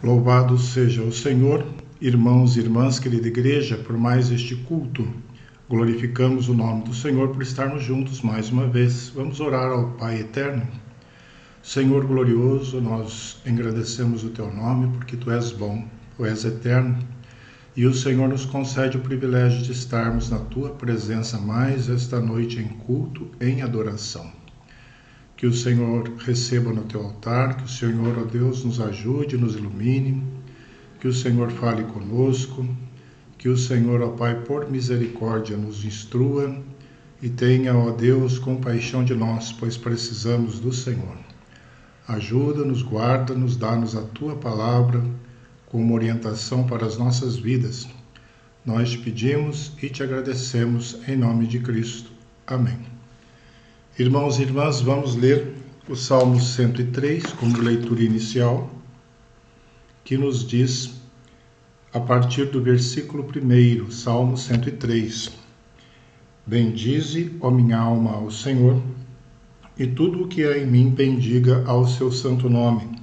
Louvado seja o Senhor, irmãos e irmãs, querida igreja, por mais este culto. Glorificamos o nome do Senhor por estarmos juntos mais uma vez. Vamos orar ao Pai eterno. Senhor glorioso, nós engrandecemos o teu nome porque tu és bom, tu és eterno. E o Senhor nos concede o privilégio de estarmos na tua presença mais esta noite em culto, em adoração. Que o Senhor receba no teu altar, que o Senhor, ó Deus, nos ajude, nos ilumine, que o Senhor fale conosco, que o Senhor, ó Pai, por misericórdia nos instrua e tenha, ó Deus, compaixão de nós, pois precisamos do Senhor. Ajuda-nos, guarda-nos, dá-nos a tua palavra como orientação para as nossas vidas. Nós te pedimos e te agradecemos em nome de Cristo. Amém. Irmãos e irmãs, vamos ler o Salmo 103 como leitura inicial, que nos diz, a partir do versículo 1, Salmo 103. Bendize, ó minha alma, ao Senhor, e tudo o que há em mim bendiga ao seu santo nome.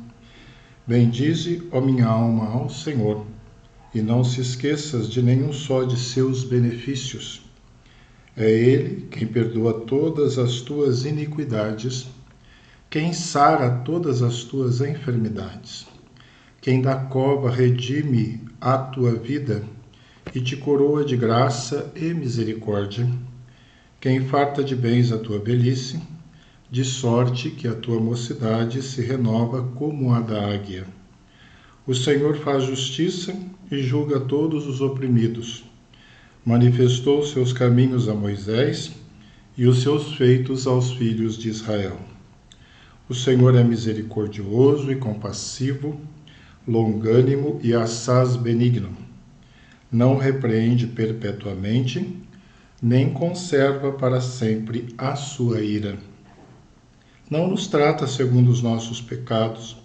Bendize, ó minha alma, ao Senhor, e não se esqueças de nenhum só de seus benefícios. É Ele quem perdoa todas as tuas iniquidades, quem sara todas as tuas enfermidades, quem da cova redime a tua vida e te coroa de graça e misericórdia, quem farta de bens a tua velhice, de sorte que a tua mocidade se renova como a da águia. O Senhor faz justiça e julga todos os oprimidos. Manifestou seus caminhos a Moisés e os seus feitos aos filhos de Israel. O Senhor é misericordioso e compassivo, longânimo e assaz benigno. Não repreende perpetuamente, nem conserva para sempre a sua ira. Não nos trata segundo os nossos pecados,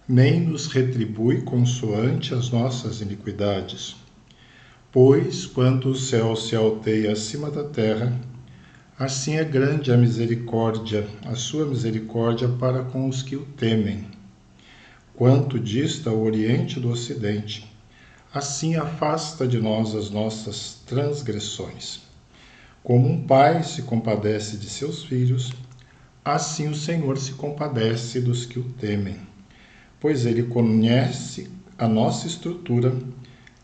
nem nos retribui consoante as nossas iniquidades. Pois, quando o céu se alteia acima da terra, assim é grande a misericórdia, a sua misericórdia para com os que o temem. Quanto dista o oriente do ocidente, assim afasta de nós as nossas transgressões. Como um pai se compadece de seus filhos, assim o Senhor se compadece dos que o temem, pois ele conhece a nossa estrutura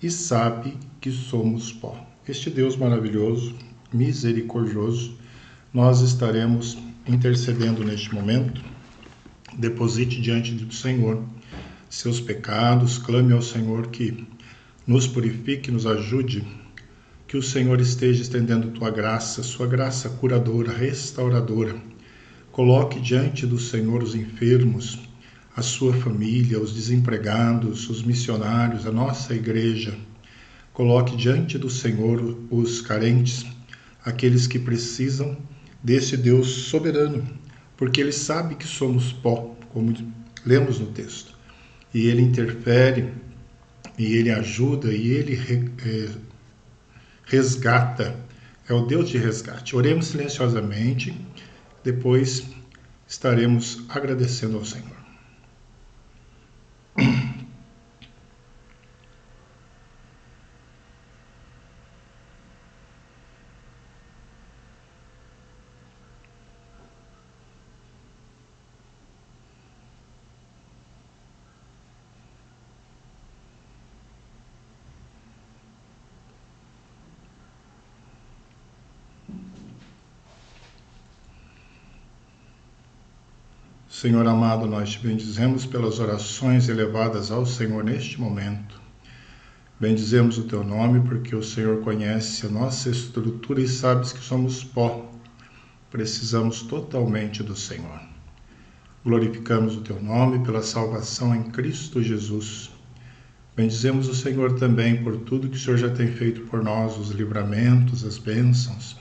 e sabe que somos pó. Este Deus maravilhoso, misericordioso, nós estaremos intercedendo neste momento. Deposite diante do Senhor seus pecados, clame ao Senhor que nos purifique, nos ajude, que o Senhor esteja estendendo tua graça, sua graça curadora, restauradora. Coloque diante do Senhor os enfermos, a sua família, os desempregados, os missionários, a nossa igreja. Coloque diante do Senhor os carentes, aqueles que precisam desse Deus soberano, porque Ele sabe que somos pó, como lemos no texto. E Ele interfere, e Ele ajuda, e Ele resgata. É o Deus de resgate. Oremos silenciosamente, depois estaremos agradecendo ao Senhor. Senhor amado, nós te bendizemos pelas orações elevadas ao Senhor neste momento. Bendizemos o teu nome porque o Senhor conhece a nossa estrutura e sabes que somos pó. Precisamos totalmente do Senhor. Glorificamos o teu nome pela salvação em Cristo Jesus. Bendizemos o Senhor também por tudo que o Senhor já tem feito por nós, os livramentos, as bênçãos.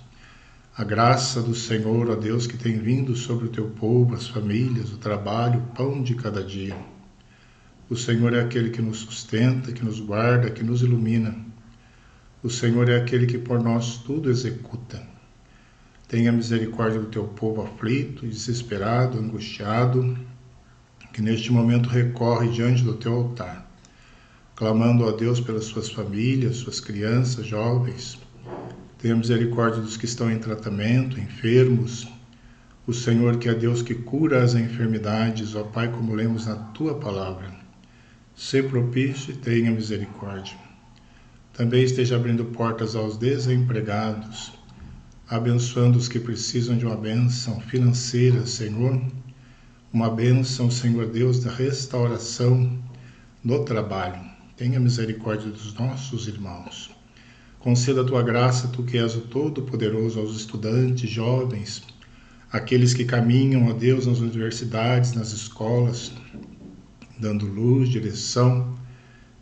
A graça do Senhor, ó Deus, que tem vindo sobre o teu povo, as famílias, o trabalho, o pão de cada dia. O Senhor é aquele que nos sustenta, que nos guarda, que nos ilumina. O Senhor é aquele que por nós tudo executa. Tenha misericórdia do teu povo aflito, desesperado, angustiado, que neste momento recorre diante do teu altar. clamando a Deus pelas suas famílias, suas crianças, jovens. Tenha misericórdia dos que estão em tratamento, enfermos. O Senhor, que é Deus que cura as enfermidades, ó Pai, como lemos na Tua palavra. Sê propício e tenha misericórdia. Também esteja abrindo portas aos desempregados, abençoando os que precisam de uma bênção financeira, Senhor. Uma bênção, Senhor Deus, da restauração no trabalho. Tenha misericórdia dos nossos irmãos. Conceda a Tua graça, Tu que és o Todo-Poderoso, aos estudantes, jovens, aqueles que caminham, ó Deus, nas universidades, nas escolas, dando luz, direção,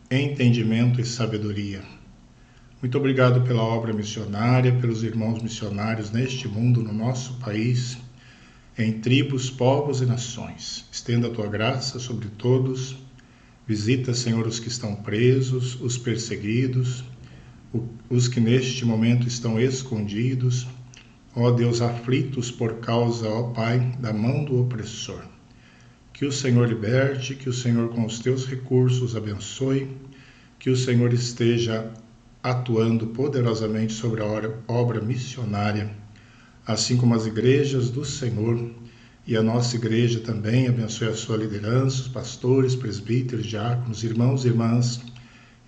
entendimento e sabedoria. Muito obrigado pela obra missionária, pelos irmãos missionários neste mundo, no nosso país, em tribos, povos e nações. Estenda a Tua graça sobre todos. Visita, Senhor, os que estão presos, os perseguidos, os que neste momento estão escondidos, ó Deus, aflitos por causa, ó Pai, da mão do opressor. Que o Senhor liberte, que o Senhor com os Teus recursos abençoe, que o Senhor esteja atuando poderosamente sobre a obra missionária, assim como as igrejas do Senhor, e a nossa igreja também abençoe a sua liderança, os pastores, presbíteros, diáconos, irmãos e irmãs,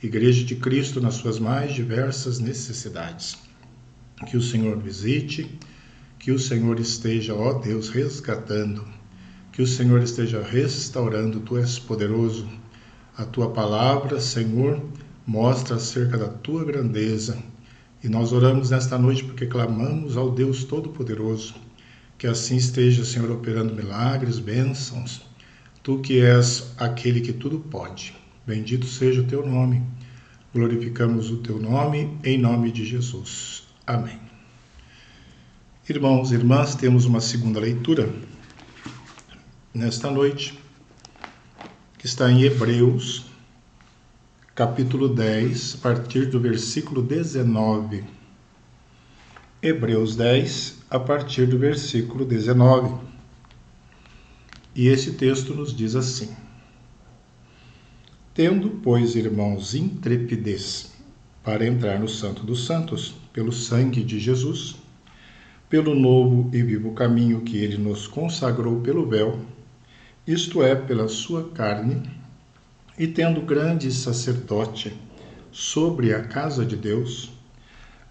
Igreja de Cristo nas suas mais diversas necessidades. Que o Senhor visite, que o Senhor esteja, ó Deus, resgatando, que o Senhor esteja restaurando. Tu és poderoso. A Tua palavra, Senhor, mostra acerca da Tua grandeza. E nós oramos nesta noite porque clamamos ao Deus Todo-Poderoso. Que assim esteja, Senhor, operando milagres, bênçãos. Tu que és aquele que tudo pode. Bendito seja o Teu nome. Glorificamos o Teu nome, em nome de Jesus. Amém. Irmãos e irmãs, temos uma segunda leitura nesta noite, que está em Hebreus, capítulo 10, a partir do versículo 19. Hebreus 10, a partir do versículo 19. E esse texto nos diz assim: Tendo, pois, irmãos, intrepidez para entrar no Santo dos Santos, pelo sangue de Jesus, pelo novo e vivo caminho que Ele nos consagrou pelo véu, isto é, pela sua carne, e tendo grande sacerdote sobre a casa de Deus,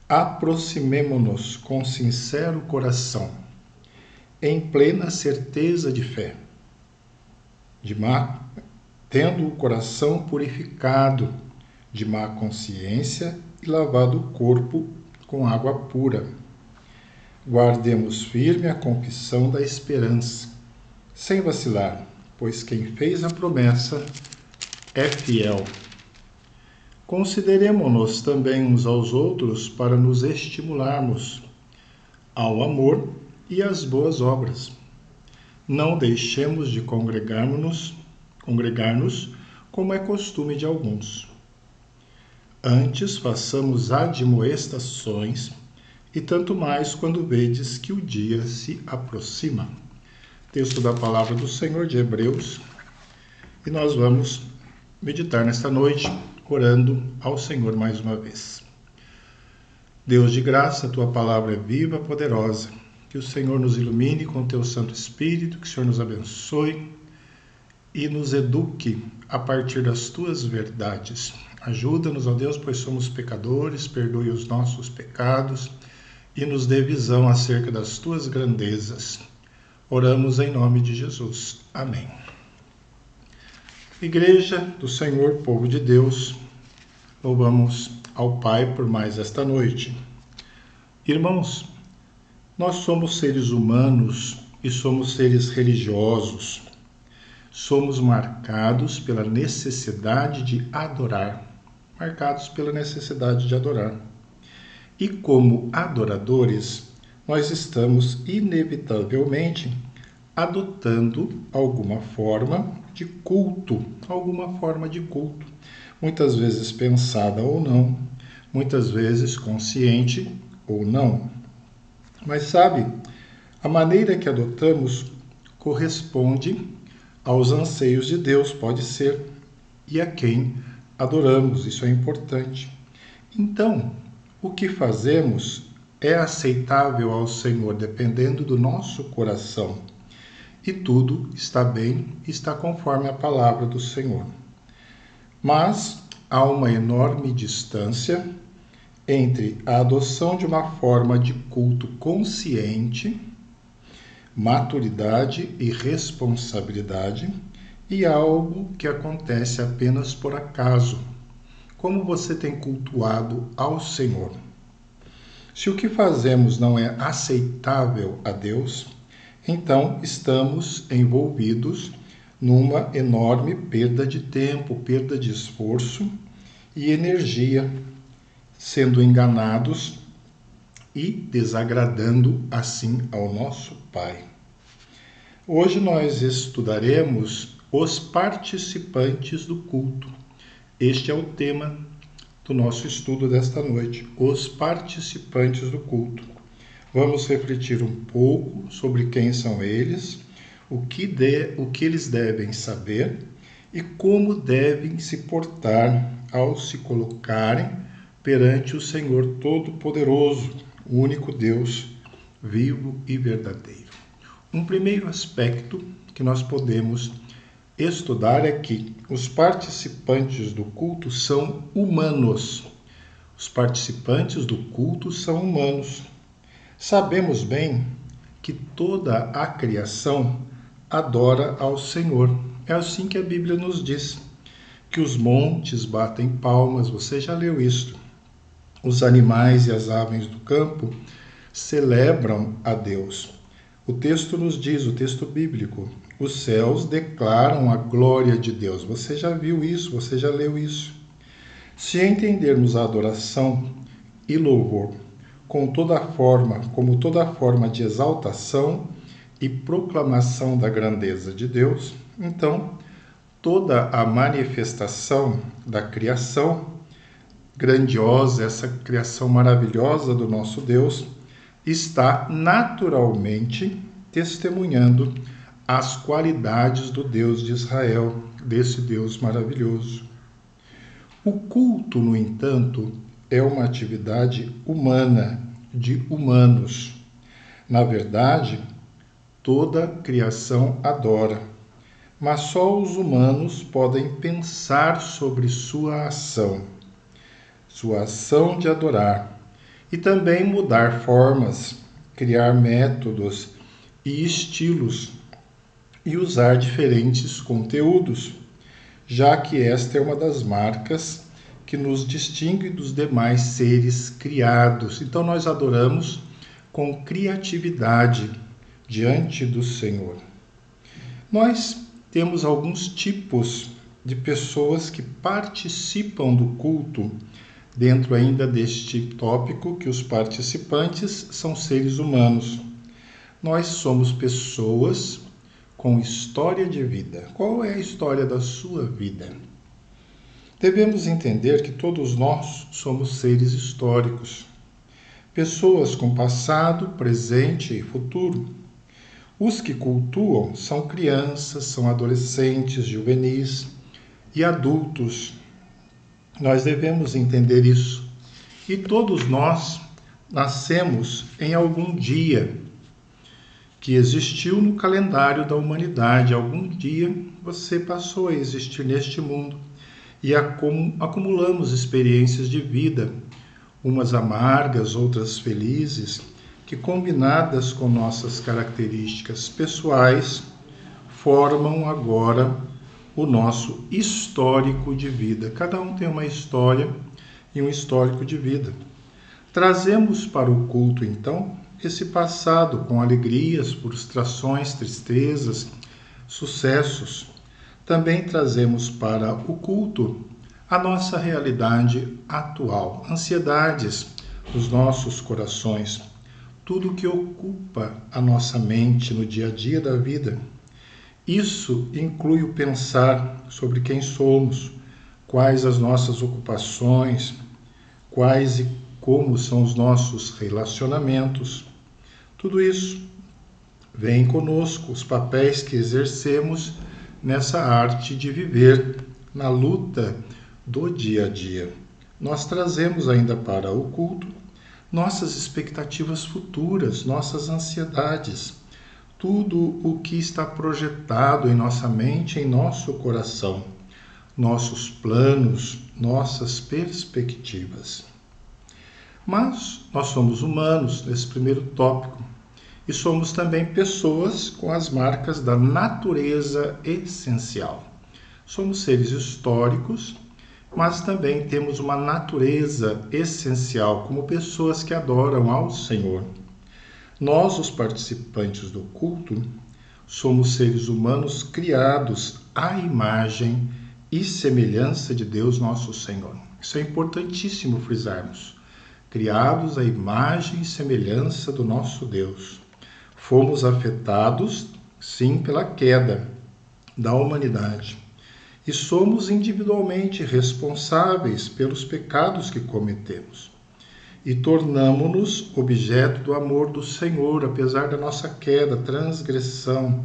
aproximemo-nos com sincero coração, em plena certeza de fé, tendo o coração purificado de má consciência e lavado o corpo com água pura. Guardemos firme a confissão da esperança, sem vacilar, pois quem fez a promessa é fiel. Consideremo-nos também uns aos outros para nos estimularmos ao amor e às boas obras. Não deixemos de congregar-nos, como é costume de alguns. Antes façamos admoestações, e tanto mais quando vedes que o dia se aproxima. Texto da palavra do Senhor de Hebreus, e nós vamos meditar nesta noite, orando ao Senhor mais uma vez. Deus de graça, a Tua palavra é viva, poderosa, que o Senhor nos ilumine com o Teu Santo Espírito, que o Senhor nos abençoe e nos eduque a partir das Tuas verdades. Ajuda-nos, ó Deus, pois somos pecadores, perdoe os nossos pecados e nos dê visão acerca das Tuas grandezas. Oramos em nome de Jesus. Amém. Igreja do Senhor, povo de Deus, louvamos ao Pai por mais esta noite. Irmãos, nós somos seres humanos e somos seres religiosos. Somos marcados pela necessidade de adorar. E como adoradores, nós estamos inevitavelmente adotando alguma forma de culto, muitas vezes pensada ou não, muitas vezes consciente ou não. Mas sabe, a maneira que adotamos corresponde aos anseios de Deus, pode ser, e a quem adoramos, isso é importante. Então, o que fazemos é aceitável ao Senhor, dependendo do nosso coração. E tudo está bem, está conforme a palavra do Senhor. Mas há uma enorme distância entre a adoção de uma forma de culto consciente, maturidade e responsabilidade, e algo que acontece apenas por acaso. Como você tem cultuado ao Senhor? Se o que fazemos não é aceitável a Deus, então estamos envolvidos numa enorme perda de tempo, perda de esforço e energia, sendo enganados e desagradando assim ao nosso Pai. Hoje nós estudaremos os participantes do culto. Este é o tema do nosso estudo desta noite, os participantes do culto. Vamos refletir um pouco sobre quem são eles, o que eles devem saber e como devem se portar ao se colocarem perante o Senhor Todo-Poderoso, o único Deus vivo e verdadeiro. Um primeiro aspecto que nós podemos estudar é que os participantes do culto são humanos. Os participantes do culto são humanos. Sabemos bem que toda a criação adora ao Senhor. É assim que a Bíblia nos diz, que os montes batem palmas, você já leu isso. Os animais e as aves do campo celebram a Deus. O texto nos diz, o texto bíblico, os céus declaram a glória de Deus. Você já viu isso, você já leu isso. Se entendermos a adoração e louvor como toda forma de exaltação e proclamação da grandeza de Deus, então toda a manifestação da criação grandiosa, essa criação maravilhosa do nosso Deus, está naturalmente testemunhando as qualidades do Deus de Israel, desse Deus maravilhoso. O culto, no entanto, é uma atividade humana, de humanos. Na verdade, toda a criação adora, mas só os humanos podem pensar sobre sua ação de adorar, e também mudar formas, criar métodos e estilos e usar diferentes conteúdos, já que esta é uma das marcas que nos distingue dos demais seres criados. Então nós adoramos com criatividade diante do Senhor. Nós temos alguns tipos de pessoas que participam do culto, dentro ainda deste tópico que os participantes são seres humanos. Nós somos pessoas com história de vida. Qual é a história da sua vida? Devemos entender que todos nós somos seres históricos, pessoas com passado, presente e futuro. Os que cultuam são crianças, são adolescentes, juvenis e adultos. Nós devemos entender isso. E todos nós nascemos em algum dia que existiu no calendário da humanidade. Algum dia você passou a existir neste mundo e acumulamos experiências de vida, umas amargas, outras felizes, que combinadas com nossas características pessoais, formam agora o nosso histórico de vida. Cada um tem uma história e um histórico de vida. Trazemos para o culto, então, esse passado com alegrias, frustrações, tristezas, sucessos. Também trazemos para o culto a nossa realidade atual, ansiedades dos nossos corações, tudo que ocupa a nossa mente no dia a dia da vida. Isso inclui o pensar sobre quem somos, quais as nossas ocupações, quais e como são os nossos relacionamentos. Tudo isso vem conosco, os papéis que exercemos nessa arte de viver, na luta do dia a dia. Nós trazemos ainda para o culto nossas expectativas futuras, nossas ansiedades, tudo o que está projetado em nossa mente, em nosso coração, nossos planos, nossas perspectivas. Mas nós somos humanos, nesse primeiro tópico, e somos também pessoas com as marcas da natureza essencial. Somos seres históricos, mas também temos uma natureza essencial como pessoas que adoram ao Senhor. Nós, os participantes do culto, somos seres humanos criados à imagem e semelhança de Deus nosso Senhor. Isso é importantíssimo frisarmos. Criados à imagem e semelhança do nosso Deus. Fomos afetados, sim, pela queda da humanidade. E somos individualmente responsáveis pelos pecados que cometemos. E tornamo-nos objeto do amor do Senhor, apesar da nossa queda, transgressão,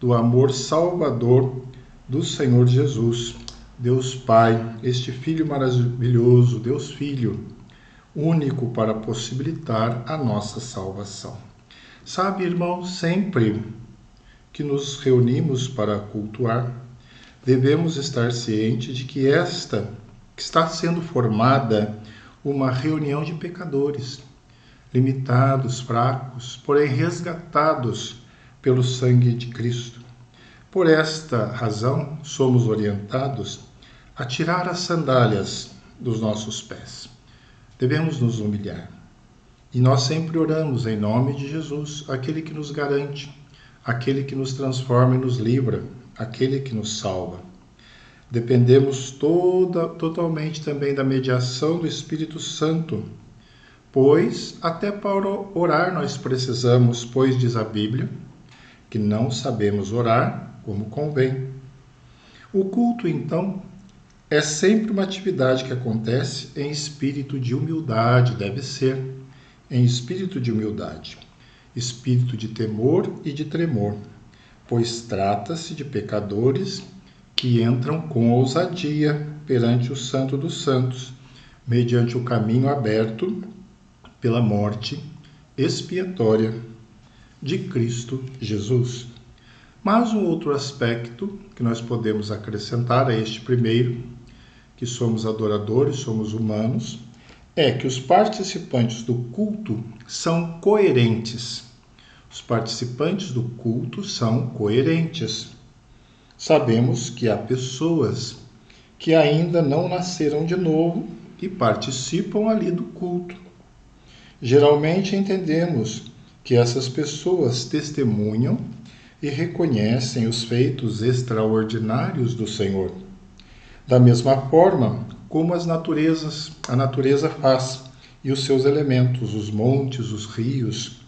do amor salvador do Senhor Jesus. Deus Pai, este Filho maravilhoso, Deus Filho, único para possibilitar a nossa salvação. Sabe, irmão, sempre que nos reunimos para cultuar, devemos estar cientes de que está sendo formada uma reunião de pecadores, limitados, fracos, porém resgatados pelo sangue de Cristo. Por esta razão, somos orientados a tirar as sandálias dos nossos pés. Devemos nos humilhar. E nós sempre oramos em nome de Jesus, aquele que nos garante, aquele que nos transforma e nos livra, aquele que nos salva. Dependemos totalmente também da mediação do Espírito Santo, pois até para orar nós precisamos, pois diz a Bíblia, que não sabemos orar como convém. O culto, então, é sempre uma atividade que acontece em espírito de humildade, deve ser, em espírito de humildade, espírito de temor e de tremor, pois trata-se de pecadores que entram com ousadia perante o Santo dos Santos, mediante o caminho aberto pela morte expiatória de Cristo Jesus. Mas um outro aspecto que nós podemos acrescentar a este primeiro, que somos adoradores, somos humanos, é que os participantes do culto são coerentes. Os participantes do culto são coerentes. Sabemos que há pessoas que ainda não nasceram de novo e participam ali do culto. Geralmente entendemos que essas pessoas testemunham e reconhecem os feitos extraordinários do Senhor. Da mesma forma como a natureza faz, e os seus elementos, os montes, os rios,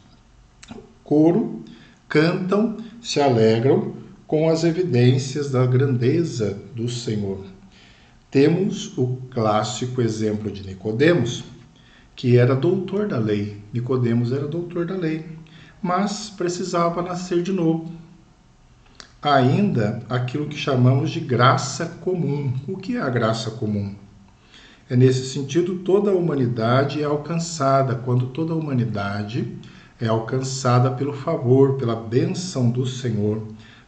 coro, cantam, se alegram com as evidências da grandeza do Senhor. Temos o clássico exemplo de Nicodemos, que era doutor da lei. Nicodemos era doutor da lei, mas precisava nascer de novo. Ainda aquilo que chamamos de graça comum. O que é a graça comum? É nesse sentido, toda a humanidade é alcançada, quando toda a humanidade é alcançada pelo favor, pela bênção do Senhor,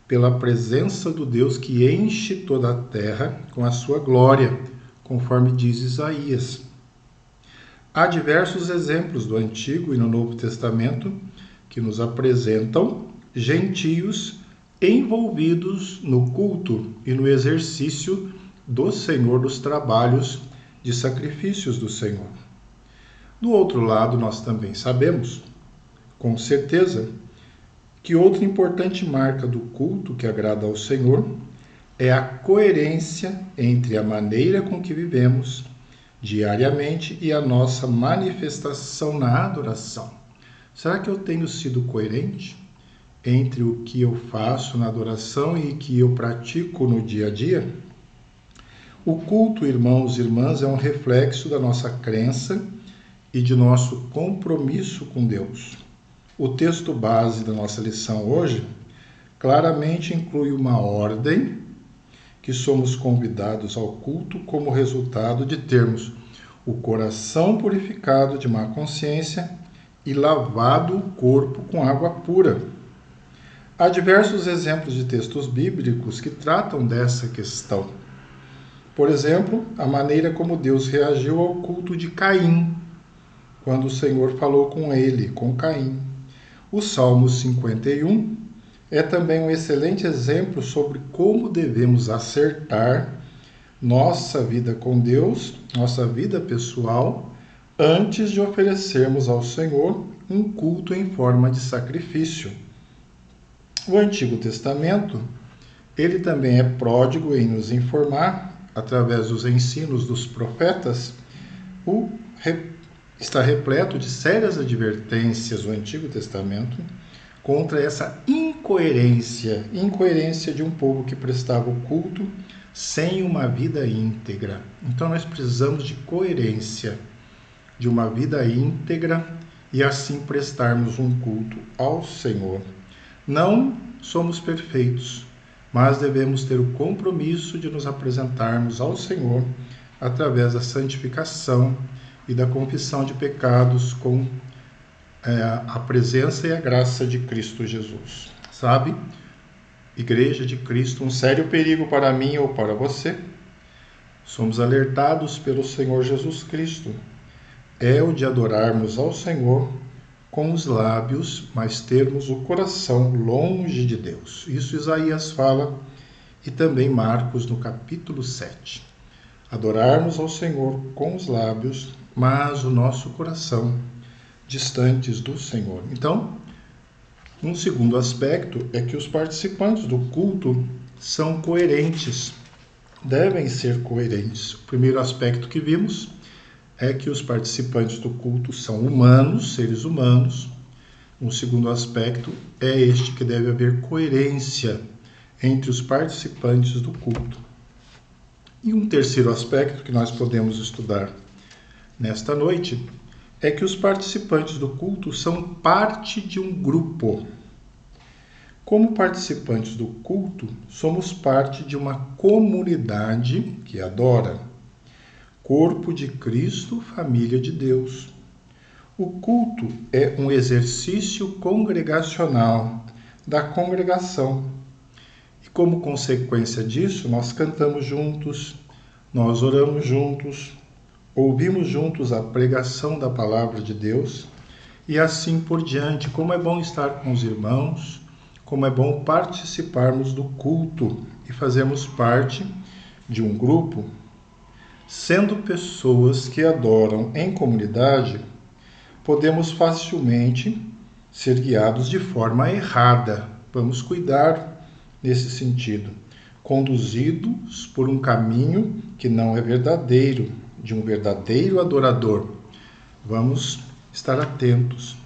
pela presença do Deus que enche toda a terra com a sua glória, conforme diz Isaías. Há diversos exemplos do Antigo e no Novo Testamento que nos apresentam gentios envolvidos no culto e no exercício do Senhor, dos trabalhos de sacrifícios do Senhor. Do outro lado, nós também sabemos, com certeza, que outra importante marca do culto que agrada ao Senhor é a coerência entre a maneira com que vivemos diariamente e a nossa manifestação na adoração. Será que eu tenho sido coerente entre o que eu faço na adoração e o que eu pratico no dia a dia? O culto, irmãos e irmãs, é um reflexo da nossa crença e de nosso compromisso com Deus. O texto base da nossa lição hoje claramente inclui uma ordem que somos convidados ao culto como resultado de termos o coração purificado de má consciência e lavado o corpo com água pura. Há diversos exemplos de textos bíblicos que tratam dessa questão. Por exemplo, a maneira como Deus reagiu ao culto de Caim, quando o Senhor falou com ele, com Caim. O Salmo 51 é também um excelente exemplo sobre como devemos acertar nossa vida com Deus, nossa vida pessoal, antes de oferecermos ao Senhor um culto em forma de sacrifício. O Antigo Testamento, ele também é pródigo em nos informar, através dos ensinos dos profetas, está repleto de sérias advertências, o Antigo Testamento, contra essa incoerência de um povo que prestava o culto sem uma vida íntegra. Então nós precisamos de coerência, de uma vida íntegra e assim prestarmos um culto ao Senhor. Não somos perfeitos, mas devemos ter o compromisso de nos apresentarmos ao Senhor através da santificação e da confissão de pecados com a presença e a graça de Cristo Jesus. Sabe, Igreja de Cristo, um sério perigo para mim ou para você, somos alertados pelo Senhor Jesus Cristo, é o de adorarmos ao Senhor com os lábios, mas termos o coração longe de Deus. Isso Isaías fala e também Marcos no capítulo 7. Adorarmos ao Senhor com os lábios, mas o nosso coração distantes do Senhor. Então, um segundo aspecto é que os participantes do culto são coerentes, devem ser coerentes. O primeiro aspecto que vimos é que os participantes do culto são humanos, seres humanos. Um segundo aspecto é este, que deve haver coerência entre os participantes do culto. E um terceiro aspecto que nós podemos estudar nesta noite é que os participantes do culto são parte de um grupo. Como participantes do culto, somos parte de uma comunidade que adora. Corpo de Cristo, família de Deus. O culto é um exercício congregacional da congregação. E como consequência disso, nós cantamos juntos, nós oramos juntos, ouvimos juntos a pregação da palavra de Deus e assim por diante. Como é bom estar com os irmãos, como é bom participarmos do culto e fazermos parte de um grupo. Sendo pessoas que adoram em comunidade, podemos facilmente ser guiados de forma errada. Vamos cuidar nesse sentido, conduzidos por um caminho que não é verdadeiro, de um verdadeiro adorador. Vamos estar atentos.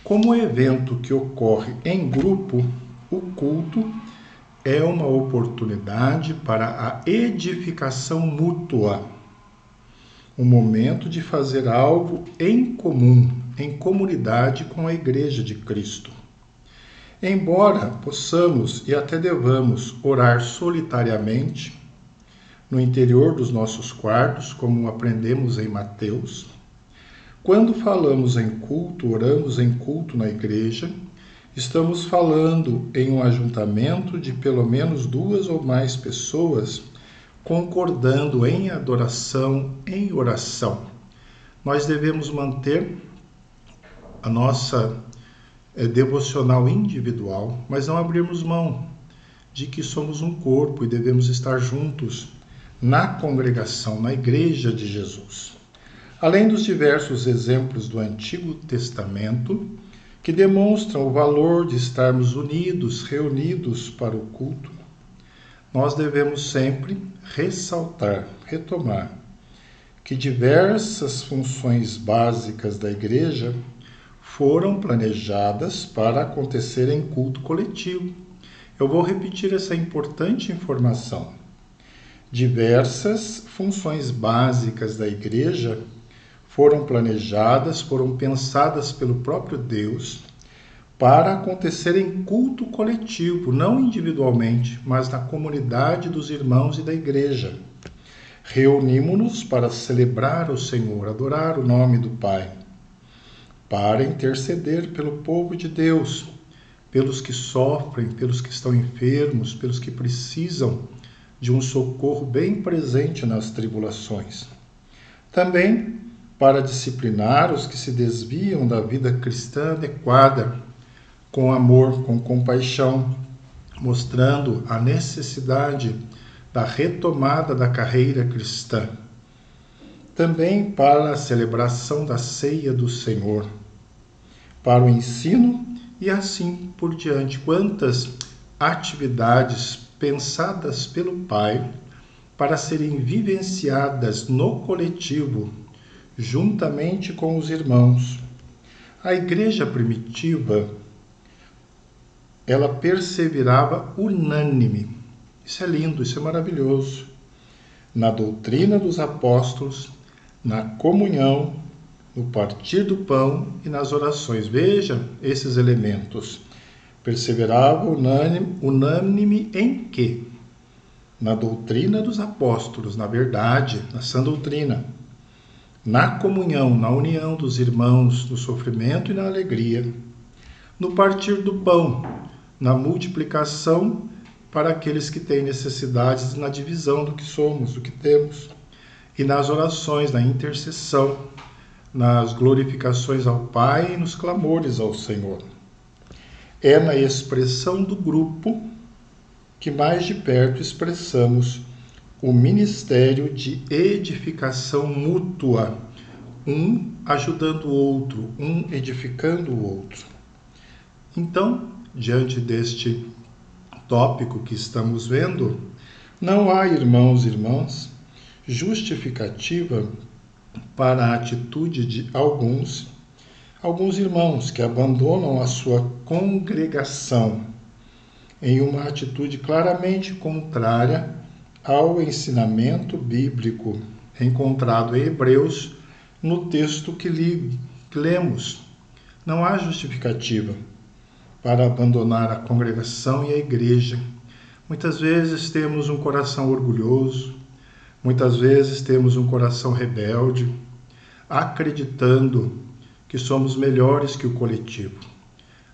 Como evento que ocorre em grupo, o culto é uma oportunidade para a edificação mútua. Um momento de fazer algo em comum, em comunidade com a Igreja de Cristo. Embora possamos e até devamos orar solitariamente, no interior dos nossos quartos, como aprendemos em Mateus, quando falamos em culto, oramos em culto na igreja, estamos falando em um ajuntamento de pelo menos 2 ou mais pessoas concordando em adoração, em oração. Nós devemos manter a nossa devocional individual, mas não abrirmos mão de que somos um corpo e devemos estar juntos na congregação, na Igreja de Jesus. Além dos diversos exemplos do Antigo Testamento, que demonstram o valor de estarmos unidos, reunidos para o culto, nós devemos sempre ressaltar, retomar, que diversas funções básicas da Igreja foram planejadas para acontecer em culto coletivo. Eu vou repetir essa importante informação. Diversas funções básicas da Igreja foram planejadas, foram pensadas pelo próprio Deus para acontecer em culto coletivo, não individualmente, mas na comunidade dos irmãos e da igreja. Reunimos-nos para celebrar o Senhor, adorar o nome do Pai, para interceder pelo povo de Deus, pelos que sofrem, pelos que estão enfermos, pelos que precisam de um socorro bem presente nas tribulações. Também para disciplinar os que se desviam da vida cristã adequada, com amor, com compaixão, mostrando a necessidade da retomada da carreira cristã. Também para a celebração da ceia do Senhor, para o ensino e assim por diante. Quantas atividades pensadas pelo Pai para serem vivenciadas no coletivo, juntamente com os irmãos. A igreja primitiva, ela perseverava unânime. Isso é lindo, isso é maravilhoso. Na doutrina dos apóstolos, na comunhão, no partir do pão e nas orações. Veja esses elementos. Perseverava unânime em quê? Na doutrina dos apóstolos, na verdade, na sã doutrina. Na comunhão, na união dos irmãos, no sofrimento e na alegria. No partir do pão, na multiplicação para aqueles que têm necessidades, na divisão do que somos, do que temos. E nas orações, na intercessão, nas glorificações ao Pai e nos clamores ao Senhor. É na expressão do grupo que mais de perto expressamos o ministério de edificação mútua, um ajudando o outro, um edificando o outro. Então, diante deste tópico que estamos vendo, não há, irmãos e irmãs, justificativa para a atitude de alguns irmãos que abandonam a sua congregação em uma atitude claramente contrária ao ensinamento bíblico encontrado em Hebreus, no texto que lemos. Não há justificativa para abandonar a congregação e a igreja. Muitas vezes temos um coração orgulhoso, muitas vezes temos um coração rebelde, acreditando que somos melhores que o coletivo,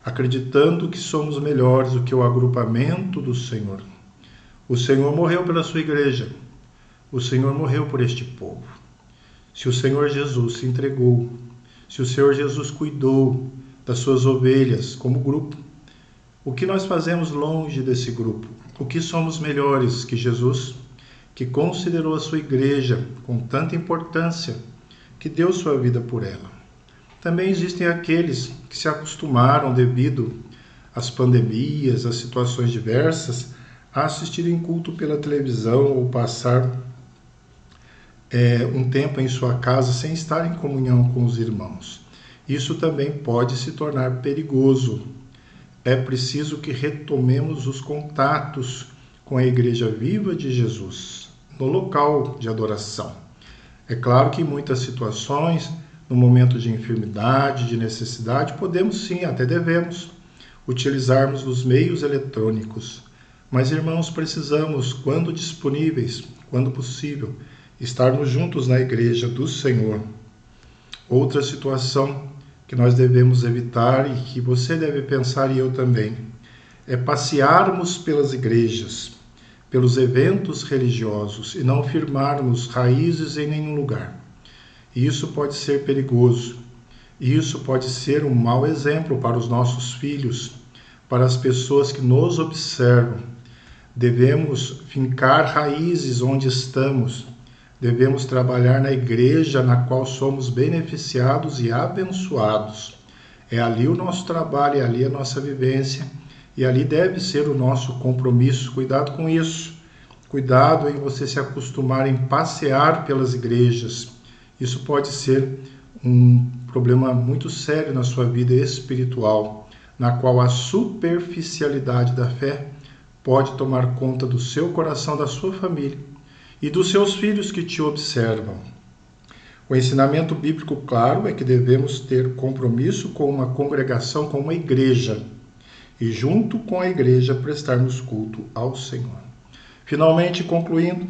acreditando que somos melhores do que o agrupamento do Senhor. O Senhor morreu pela sua igreja, o Senhor morreu por este povo. Se o Senhor Jesus se entregou, se o Senhor Jesus cuidou das suas ovelhas como grupo, o que nós fazemos longe desse grupo? O que somos melhores que Jesus, que considerou a sua igreja com tanta importância, que deu sua vida por ela? Também existem aqueles que se acostumaram, devido às pandemias, às situações diversas, a assistirem culto pela televisão ou passar um tempo em sua casa sem estar em comunhão com os irmãos. Isso também pode se tornar perigoso. É preciso que retomemos os contatos com a Igreja Viva de Jesus, no local de adoração. É claro que em muitas situações, no momento de enfermidade, de necessidade, podemos sim, até devemos, utilizarmos os meios eletrônicos. Mas, irmãos, precisamos, quando disponíveis, quando possível, estarmos juntos na igreja do Senhor. Outra situação que nós devemos evitar e que você deve pensar e eu também, é passearmos pelas igrejas, pelos eventos religiosos e não firmarmos raízes em nenhum lugar. Isso pode ser perigoso. Isso pode ser um mau exemplo para os nossos filhos, para as pessoas que nos observam. Devemos fincar raízes onde estamos. Devemos trabalhar na igreja na qual somos beneficiados e abençoados. É ali o nosso trabalho, é ali a nossa vivência, e ali deve ser o nosso compromisso. Cuidado com isso. Cuidado em você se acostumar em passear pelas igrejas. Isso pode ser um problema muito sério na sua vida espiritual, na qual a superficialidade da fé pode tomar conta do seu coração, da sua família e dos seus filhos que te observam. O ensinamento bíblico, claro, é que devemos ter compromisso com uma congregação, com uma igreja, e junto com a igreja prestarmos culto ao Senhor. Finalmente, concluindo,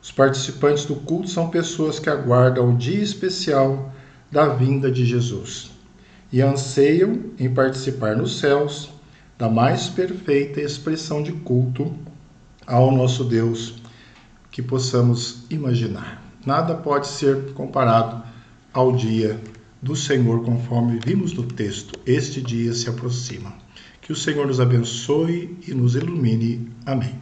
os participantes do culto são pessoas que aguardam o dia especial da vinda de Jesus e anseiam em participar nos céus da mais perfeita expressão de culto ao nosso Deus que possamos imaginar. Nada pode ser comparado ao dia do Senhor, conforme vimos no texto. Este dia se aproxima. Que o Senhor nos abençoe e nos ilumine. Amém.